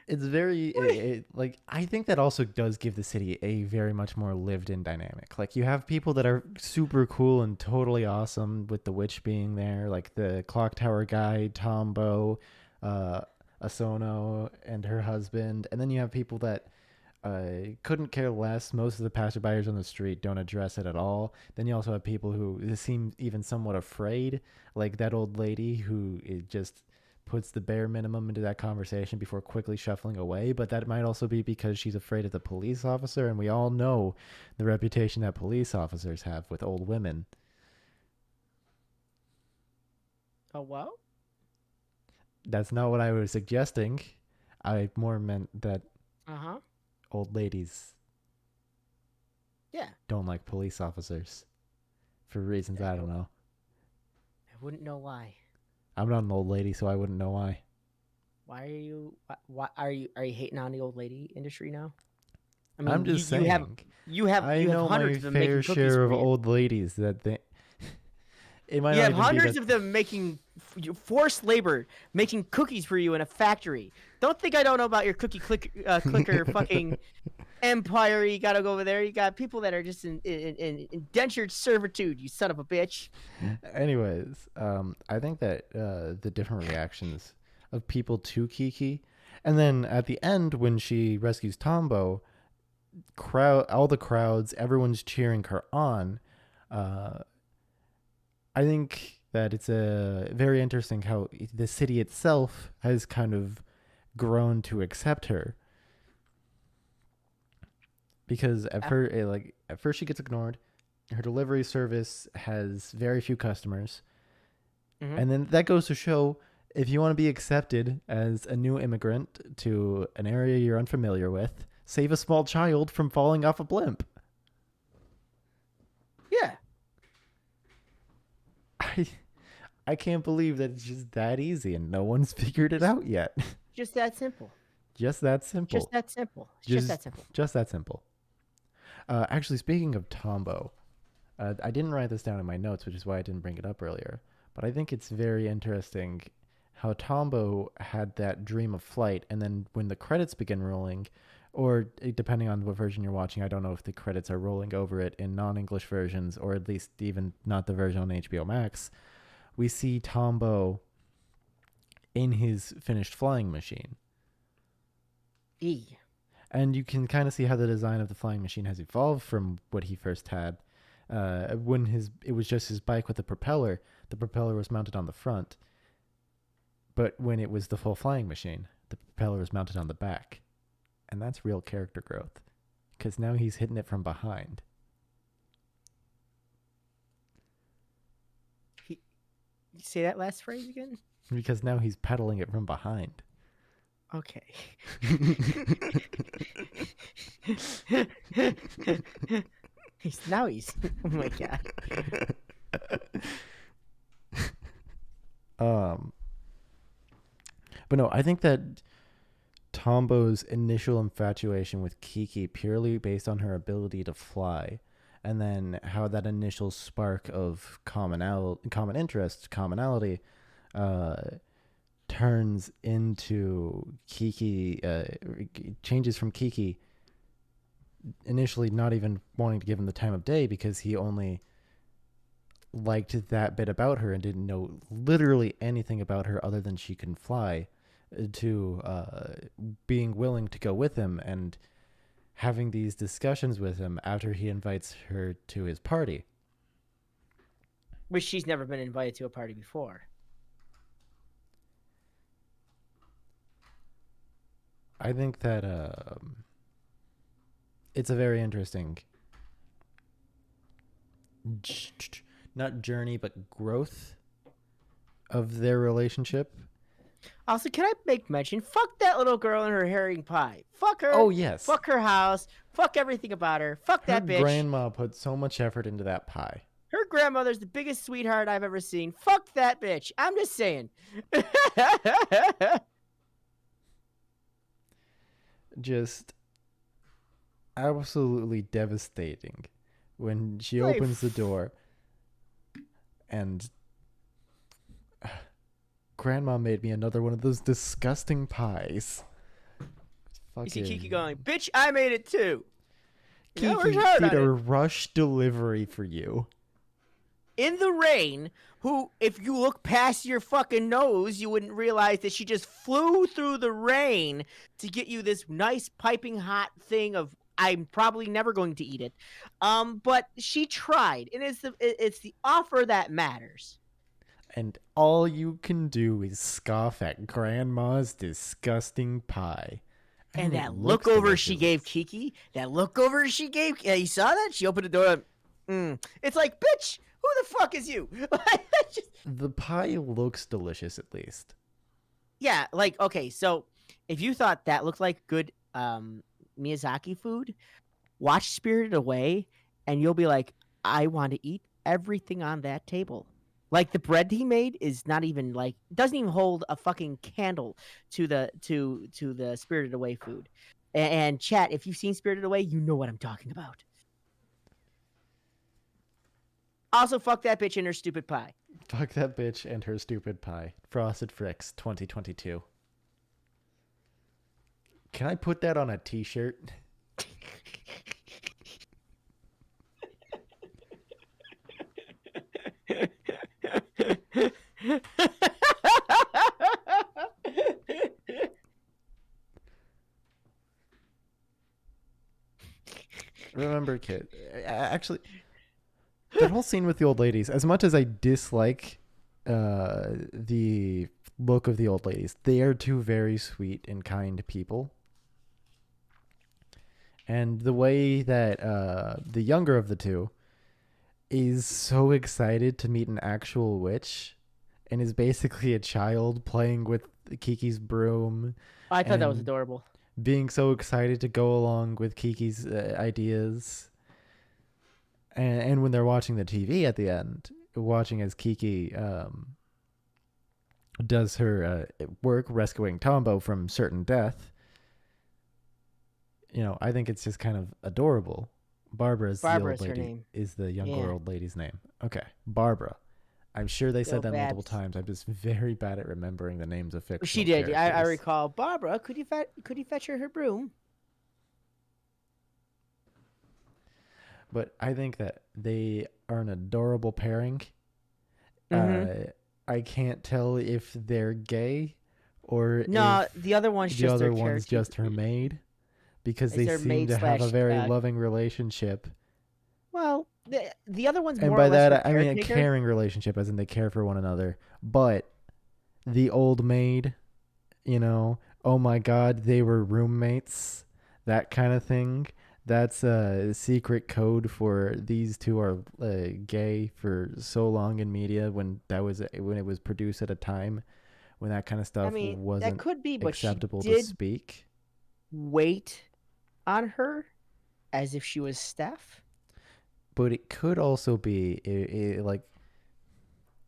It's very like I think that also does give the city a very much more lived-in dynamic. Like you have people that are super cool and totally awesome with the witch being there, like the clock tower guy, Tombo, uh, Asono, and her husband, and then you have people that couldn't care less. Most of the passerbyers on the street don't address it at all. Then you also have people who seem even somewhat afraid, like that old lady who is just puts the bare minimum into that conversation before quickly shuffling away. But that might also be because she's afraid of the police officer, and we all know the reputation that police officers have with old women. Oh well. That's not what I was suggesting. I more meant that Uh huh. old ladies Yeah. don't like police officers for reasons I don't know. I wouldn't know why. I'm not an old lady, so I wouldn't know why. Why are you? Why are you hating on the old lady industry now? I I'm mean, just saying. I you have know hundreds my of them fair making cookies share for of you. old ladies that they. It might You not have even be hundreds that. of them making forced labor, making cookies for you in a factory. Don't think I don't know about your clicker fucking empire. You gotta go over there. You got people that are just in indentured servitude. You son of a bitch. Anyways, I think that the different reactions of people to Kiki, and then at the end when she rescues Tombo, all the crowds, everyone's cheering her on. Uh, I think that it's a very interesting how the city itself has kind of grown to accept her because at first she gets ignored. Her delivery service has very few customers, Mm-hmm. and then that goes to show if you want to be accepted as a new immigrant to an area you're unfamiliar with, save a small child from falling off a blimp. Yeah, I I can't believe that it's just that easy and no one's figured it just out yet. just that simple. Just that Just simple. that simple. It's just Just that simple. just that simple. Actually, speaking of Tombo, I didn't write this down in my notes, which is why I didn't bring it up earlier. But I think it's very interesting how Tombo had that dream of flight, and then when the credits begin rolling, or depending on what version you're watching, I don't know if the credits are rolling over it in non-English versions, or at least even not the version on HBO Max. We see Tombo in his finished flying machine. E. And you can kind of see how the design of the flying machine has evolved from what he first had. When it was just his bike with a propeller, the propeller was mounted on the front. But when it was the full flying machine, the propeller was mounted on the back. And that's real character growth. Because now he's hitting it from behind. Say that last phrase again. Because now he's pedaling it from behind. Okay. he's now he's. Oh my god. But no, I think that Tombo's initial infatuation with Kiki purely based on her ability to fly, and then how that initial spark of common interest, commonality, uh, turns into Kiki, changes from Kiki initially not even wanting to give him the time of day because he only liked that bit about her and didn't know literally anything about her other than she can fly, to being willing to go with him and having these discussions with him after he invites her to his party. Which she's never been invited to a party before. I think that it's a very interesting, not journey, but growth of their relationship. Also, can I make mention? Fuck that little girl and her herring pie. Fuck her. Oh, yes. Fuck her house. Fuck everything about her. Fuck Her that bitch. grandma put so much effort into that pie. Her grandmother's the biggest sweetheart I've ever seen. Fuck that bitch. I'm just saying. Just absolutely devastating when she opens the door and grandma made me another one of those disgusting pies. You see Kiki going, bitch, I made it too. Kiki did a rush delivery for you. In the rain, who, if you look past your fucking nose, you wouldn't realize that she just flew through the rain to get you this nice piping hot thing of, I'm probably never going to eat it. But she tried, and it's the offer that matters. And all you can do is scoff at Grandma's disgusting pie. I And mean, it that look looks over she gave delicious. Kiki, that look over she gave, you saw that? She opened the door. It's like, bitch, who the fuck is you? Just, The pie looks delicious, at least. yeah, like, okay, so if you thought that looked like good Miyazaki food, watch Spirited Away, and you'll be like, I want to eat everything on that table. Like the bread he made is not even like doesn't even hold a fucking candle to the Spirited Away food. And chat, if you've seen Spirited Away, you know what I'm talking about. Also, fuck that bitch and her stupid pie. Fuck that bitch and her stupid pie. Frosted Fricks 2022. Can I put that on a t-shirt? Remember, kid. Actually, that whole scene with the old ladies, as much as I dislike the look of the old ladies, they are two very sweet and kind people. And the way that the younger of the two is so excited to meet an actual witch and is basically a child playing with Kiki's broom I thought that was and adorable. being so excited to go along with Kiki's ideas. And when they're watching the TV at the end, watching as Kiki does her work rescuing Tombo from certain death, I think it's just kind of adorable. Barbara is the old Barbara's her lady, name. is the younger Yeah. old lady's name. Okay, Barbara. I'm sure they Yo, said that multiple Babs. times. I'm just very bad at remembering the names of She fictional did. I characters. recall. Barbara, could you fetch her broom? But I think that they are an adorable pairing. Mm-hmm. Uh, I can't tell if they're gay or No, the if other one's the just their other one's character. just her maid, because It's they their seem maid to have a slash. very loving relationship. Well, the other one's And more or by less her that, I mean a caretaker. caring relationship, as in they care for one another. But the old maid, oh my God, they were roommates, that kind of thing. That's a secret code for these two are gay for so long in media when it was produced at a time when that kind of I stuff mean, that wasn't could be, but she acceptable to did speak. wait on her as if she was Steph But it could also be like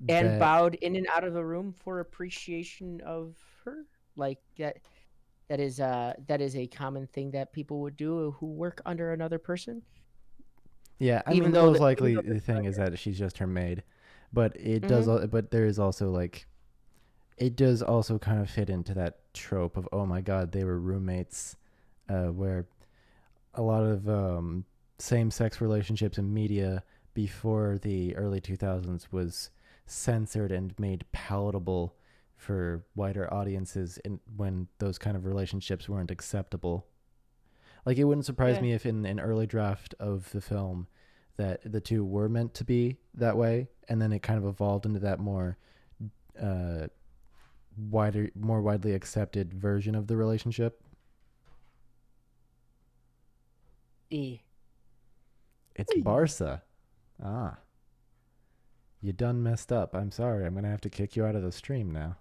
and that. bowed in and out of the room for appreciation of her. Like that. That is a common thing that people would do who work under another person. Yeah, I mean, Even the though most the even likely though they're thing is familiar. that she's just her maid, but it does. Mm-hmm. But there is also like it does also kind of fit into that trope of oh my God, they were roommates, where a lot of same-sex relationships in media before the early 2000s was censored and made palatable for wider audiences when those kind of relationships weren't acceptable. Like it wouldn't surprise Yeah. me if in an early draft of the film that the two were meant to be that way, and then it kind of evolved into that uh, more widely accepted version of the relationship. E. It's Barca. Ah, you done messed up. I'm sorry. I'm gonna have to kick you out of the stream now.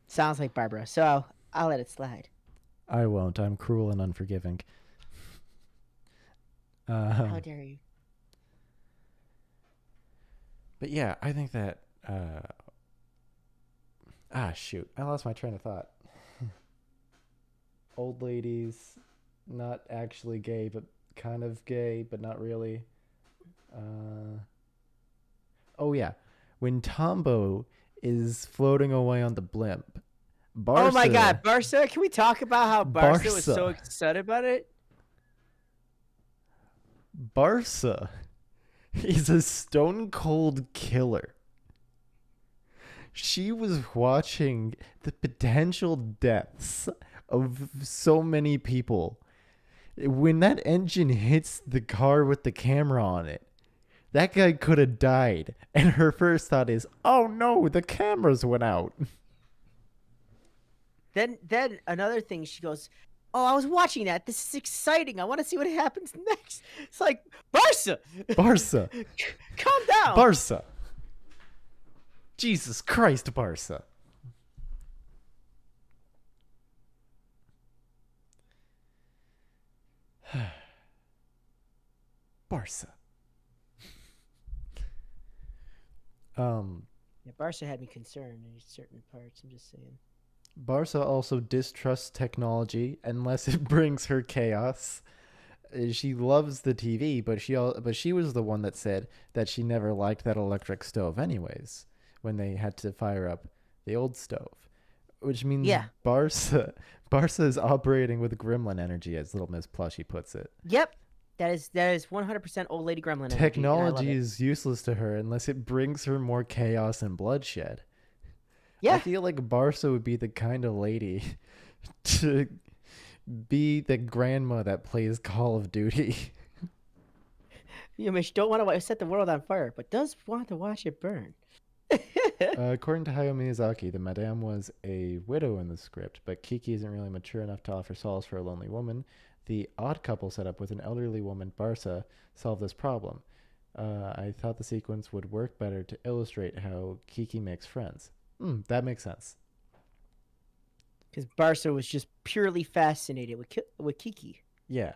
Sounds like Barbara. So I'll let it slide. I won't. I'm cruel and unforgiving. How Um, dare you? but yeah, I think that. Shoot! I lost my train of thought. Old ladies, not actually gay, but kind of gay, but not really. Oh yeah, when Tombo is floating away on the blimp, Oh my God, Barca, Barca! Can we talk about how Barca was so Barca, excited about it? Barca is a stone cold killer. She was watching the potential deaths of so many people. When that engine hits the car with the camera on it, That guy could have died. And her first thought is, oh no, the cameras went out. Then another thing, she goes, "Oh, I was watching that. This is exciting. I want to see what happens next." It's like, Barca, Barca. calm down. Barca. Jesus Christ, Barca. Barca. Yeah, Barca had me concerned in certain parts. I'm just saying. Barca also distrusts technology unless it brings her chaos. She loves the TV, but she was the one that said that she never liked that electric stove anyways when they had to fire up the old stove, which means Yeah. Barca is operating with gremlin energy, as Little Miss Plushy puts it. Yep. That is 100% old lady gremlin energy. Technology is useless to her unless it brings her more chaos and bloodshed. Yeah. I feel like Barca would be the kind of lady to be the grandma that plays Call of Duty. You know, she don't want to set the world on fire, but does want to watch it burn. According to Hayao Miyazaki, the Madame was a widow in the script, but Kiki isn't really mature enough to offer solace for a lonely woman. The odd couple set up with an elderly woman, Barca, solved this problem. I thought the sequence would work better to illustrate how Kiki makes friends. That makes sense. Because Barca was just purely fascinated with Kiki. Yeah.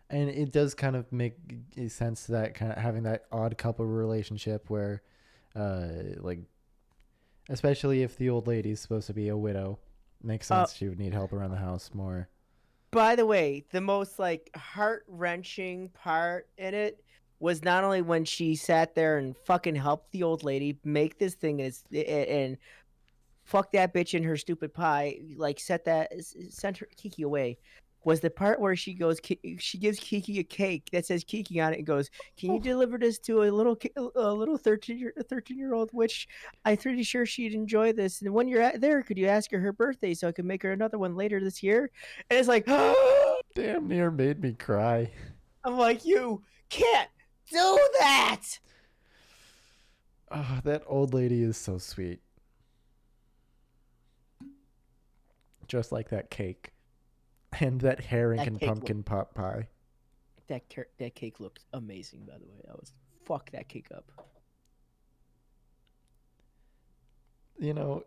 And it does kind of make sense that kind of having that odd couple relationship where, like, especially if the old lady's supposed to be a widow, makes sense. She would need help around the house more. By the way, the most like heart-wrenching part in it was not only when she sat there and fucking helped the old lady make this thing and fuck that bitch in her stupid pie, like sent her Kiki away, was the part where she gives Kiki a cake that says Kiki on it and goes, "Can you deliver this to a little 13-year-old witch? I'm pretty sure she'd enjoy this. And when you're there, could you ask her birthday so I can make her another one later this year?" And it's like, damn near made me cry. I'm like, you can't do that. Oh, that old lady is so sweet. Just like that cake. And that herring and pumpkin pot pie. That cake looked amazing, by the way. I was fuck that cake up. You know,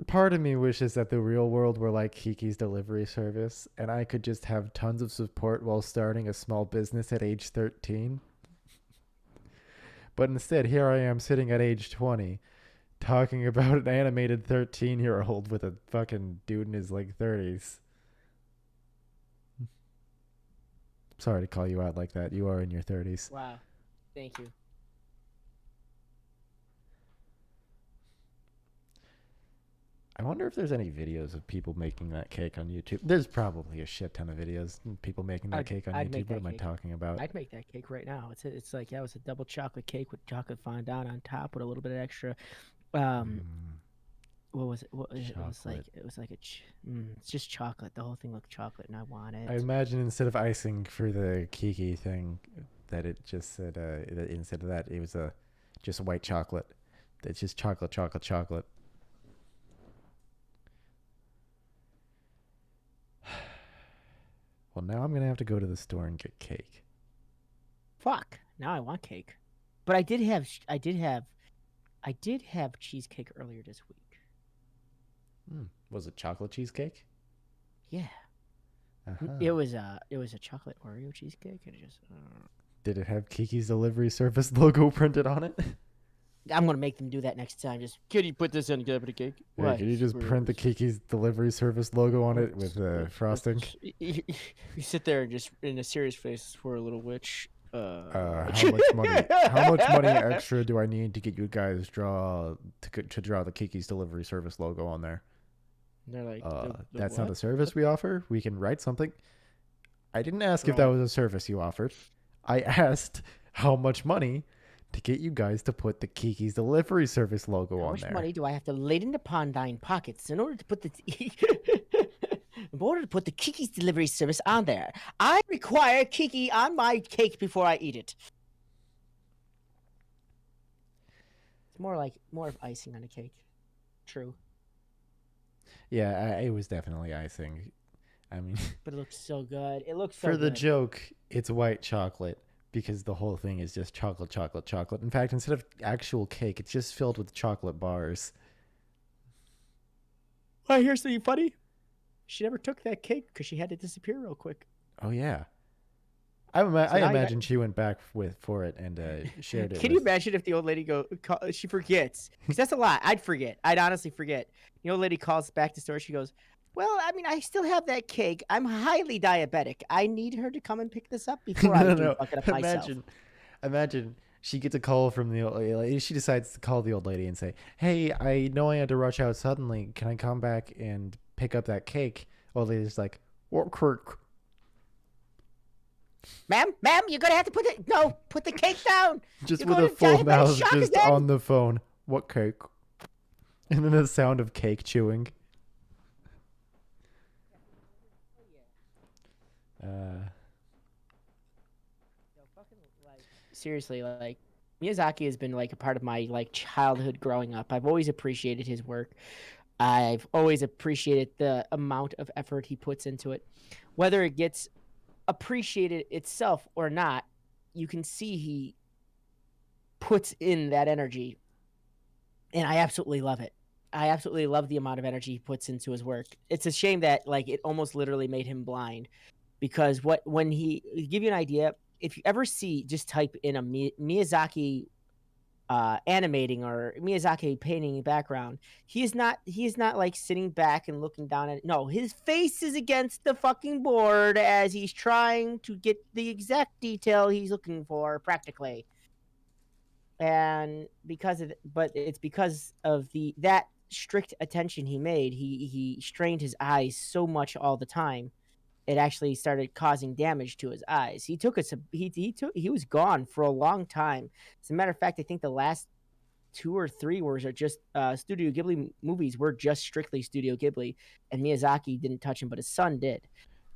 part of me wishes that the real world were like Kiki's delivery service, and I could just have tons of support while starting a small business at age 13. But instead, here I am sitting at age 20, talking about an animated 13-year-old with a fucking dude in his like 30s. Sorry to call you out like that. You are in your 30s. Wow. Thank you. I wonder if there's any videos of people making that cake on YouTube. There's probably a shit ton of videos of people making that cake on YouTube. What am I talking about? I'd make that cake right now. It's like, yeah, it was a double chocolate cake with chocolate fondant on top with a little bit of extra what was it? It was like it's just chocolate. The whole thing looked chocolate, and I want it. I imagine instead of icing for the Kiki thing, that it just said that instead of that it was just white chocolate. It's just chocolate. Well, now I'm gonna have to go to the store and get cake. Fuck! Now I want cake, but I did have cheesecake earlier this week. Was it chocolate cheesecake? Yeah. It was a chocolate Oreo cheesecake, and it just. Did it have Kiki's delivery service logo printed on it? I'm gonna make them do that next time. Just, can you put this in the cake? Yeah, can you just print the Kiki's delivery service logo on it with frosting? You sit there and just in a serious face for a little witch. How much money? How much money extra do I need to get you guys to draw the Kiki's delivery service logo on there? And they're like, that's not a service we offer. We can write something. I didn't ask if that was a service you offered. I asked how much money to get you guys to put the Kiki's delivery service logo on there. How much money do I have to laden upon thine pockets in order to put the Kiki's delivery service on there? I require Kiki on my cake before I eat it. It's more of icing on a cake. True, Yeah, it was definitely icing. I mean, but it looks so good. It looks so for the good. joke, it's white chocolate because the whole thing is just chocolate, chocolate, chocolate. In fact, instead of actual cake, it's just filled with chocolate bars. Oh, here's something funny. She never took that cake because she had to disappear real quick. Oh yeah, So I now you got. imagine she went back for it and shared it Can you with. imagine if the old lady she forgets? Because that's a lot. I'd forget. I'd honestly forget. The old lady calls back to store. She goes, "Well, I mean, I still have that cake. I'm highly diabetic. I need her to come and pick this up before I No, no, do no. fuck it up myself." Imagine she gets a call from the old lady. She decides to call the old lady and say, "Hey, I know I had to rush out suddenly. Can I come back and pick up that cake?" Old lady's like, "What cake?" Ma'am, you're gonna have to put the cake down. Just You're with going a to full diabetic mouth, shock just again. on the phone. What cake? And then the sound of cake chewing. Uh, Seriously, like Miyazaki has been like a part of my like childhood growing up. I've always appreciated his work. I've always appreciated the amount of effort he puts into it. Whether it gets appreciated itself or not, you can see he puts in that energy. And I absolutely love it. I absolutely love the amount of energy he puts into his work. It's a shame that like it almost literally made him blind because what when he give you an idea, if you ever see just type in a Miyazaki animating or Miyazaki painting background, he is not like sitting back and looking down at it. No, his face is against the fucking board as he's trying to get the exact detail he's looking for practically. And but it's because of the that strict attention he made, he strained his eyes so much all the time it actually started causing damage to his eyes. He was gone for a long time. As a matter of fact, I think the last two or three were just Studio Ghibli movies were just strictly Studio Ghibli, and Miyazaki didn't touch him, but his son did.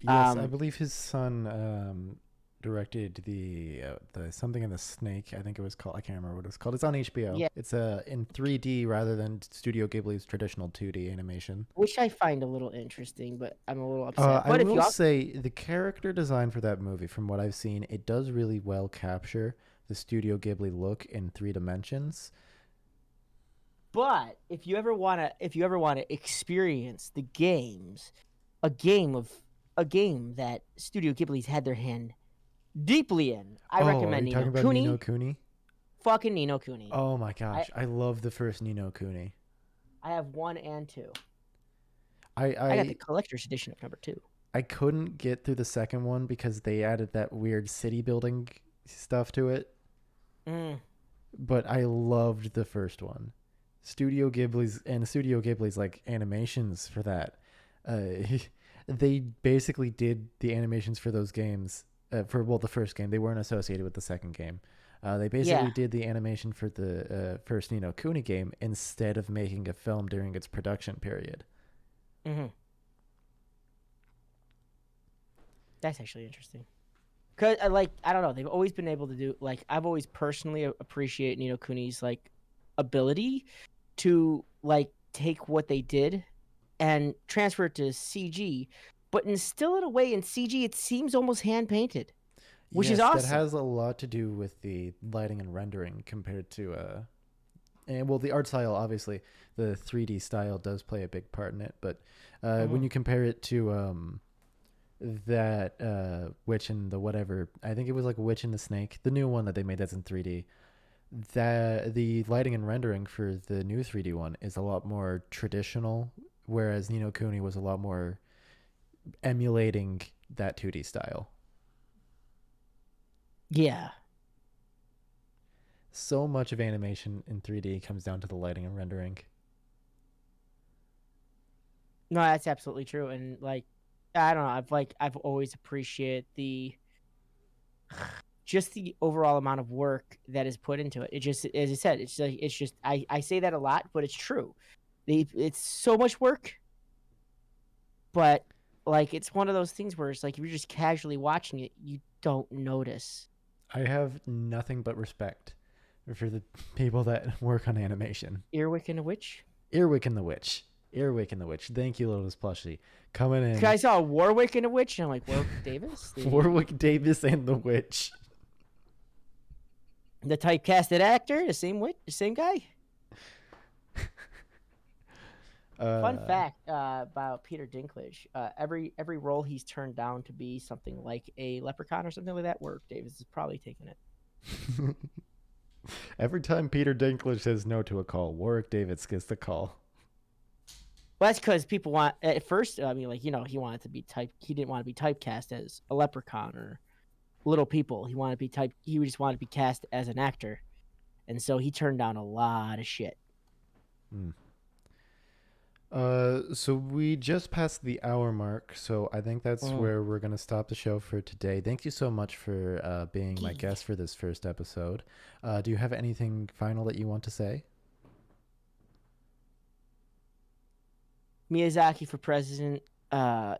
yes, I Um, believe his son directed the something in the snake. I think it was called. I can't remember what it was called. It's on HBO. yeah, It's in 3D rather than Studio Ghibli's traditional 2D animation. which I find a little interesting, but I'm a little upset. I But if will you also, say the character design for that movie, from what I've seen, it does really well capture the Studio Ghibli look in 3 dimensions. but if you ever wanna experience the games, a game of a game that Studio Ghibli's had their hand deeply in, I Oh, are recommend you talking Nino about Ni no Kuni. Kuni? Fucking Nino Kuni. Oh my I gosh, I love the first Ni no Kuni. I have one and two. I I got the I collector's edition of number two. I couldn't get through the second one because they added that weird city building stuff to it, Mm, but I loved the first one. Studio Ghibli's like animations for that. Uh, they basically did the animations for those games for the first game. They weren't associated with the second game. They yeah. basically did the animation for the first Ni no Kuni game instead of making a film during its production period. Hmm. That's actually interesting. Cause I don't know, they've always been able to do like I've always personally appreciate Nino Kuni's like ability to like take what they did and transfer it to CG, but instill it away in CG. It seems almost hand painted, which is Yes, that awesome. has a lot to do with the lighting and rendering compared to and well, the art style, obviously the 3D style does play a big part in it, but when Hmm. you compare it to that witch and the whatever, I think it was like Witch and the Snake, the new one that they made that's in 3D, that the lighting and rendering for the new 3D one is a lot more traditional, whereas Ni no Kuni was a lot more emulating that 2D style. Yeah, So much of animation in 3D comes down to the lighting and rendering. no, that's absolutely true. And like, I don't know, I've always appreciated the just the overall amount of work that is put into it. It just, as I said, it's just I say that a lot, but it's true. It's so much work, but like it's one of those things where it's like if you're just casually watching it, you don't notice. I have nothing but respect for the people that work on animation. Earwick and a Witch. Earwick and the Witch. Earwick and the Witch. Thank you, Little Miss Plushie. Coming in. I saw Warwick and a Witch, and I'm like, Warwick Davis, Warwick Davis and the Witch. the typecasted actor, the same witch, the same guy. Fun fact about Peter Dinklage: every role he's turned down to be something like a leprechaun or something like that, Warwick Davis is probably taking it. Every time Peter Dinklage says no to a call, Warwick Davis gets the call. Well, that's because people want at first. I mean, like he wanted to be He didn't want to be typecast as a leprechaun or Little People. He wanted to be He just wanted to be cast as an actor, and so he turned down a lot of shit. So we just passed the hour mark, so I think that's where we're gonna stop the show for today. Thank you so much for being my guest for this first episode. Do you have anything final that you want to say? Miyazaki for president. No,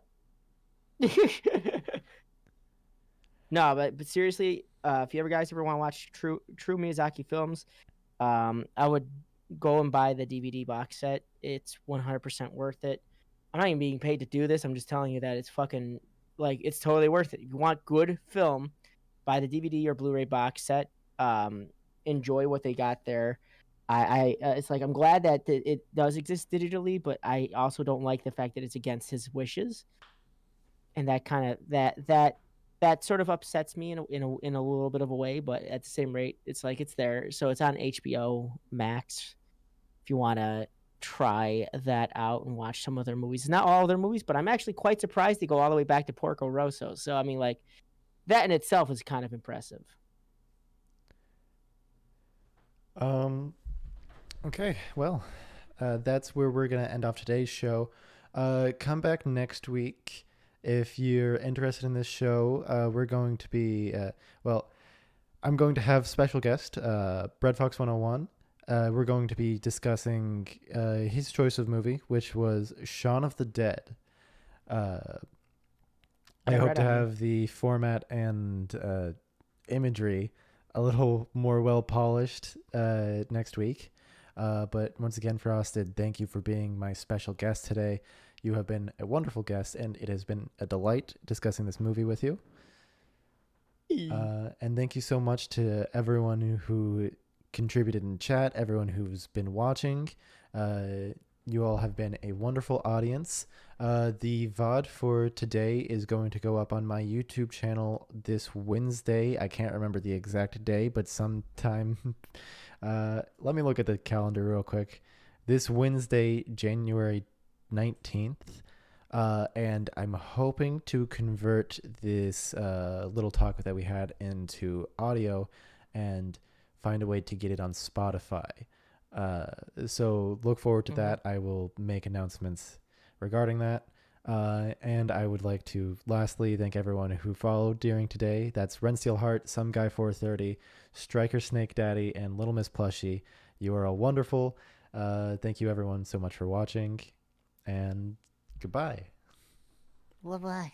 but seriously, if you ever want to watch true Miyazaki films, I would go and buy the DVD box set. It's 100% worth it. I'm not even being paid to do this. I'm just telling you that it's fucking it's totally worth it. If you want good film, buy the DVD or Blu-ray box set. Enjoy what they got there. It's like I'm glad that it does exist digitally, but I also don't like the fact that it's against his wishes, and that kind of that sort of upsets me in a little bit of a way. But at the same rate, it's like it's there, so it's on HBO Max. If you want to try that out and watch some of their movies, not all their movies, but I'm actually quite surprised they go all the way back to Porco Rosso. So I mean, like that in itself is kind of impressive. Okay, well, that's where we're going to end off today's show. Come back next week if you're interested in this show. We're going to be, I'm going to have special guest, Bread Fox 101. We're going to be discussing his choice of movie, which was Shaun of the Dead. I hope to have the format and imagery a little more well polished next week. But once again, Frosted, thank you for being my special guest today. You have been a wonderful guest, and it has been a delight discussing this movie with you. And thank you so much to everyone who contributed in chat, everyone who's been watching. You all have been a wonderful audience. The VOD for today is going to go up on my YouTube channel this Wednesday. I can't remember the exact day, but sometime... let me look at the calendar real quick. This Wednesday, January 19th. And I'm hoping to convert this little talk that we had into audio and find a way to get it on Spotify. So look forward to that. I will make announcements regarding that. And I would like to lastly thank everyone who followed during today. That's Rensteel Heart, Some Guy 430, Striker Snake Daddy, and Little Miss Plushie. You are all wonderful. Thank you everyone so much for watching, and goodbye. Bye-bye.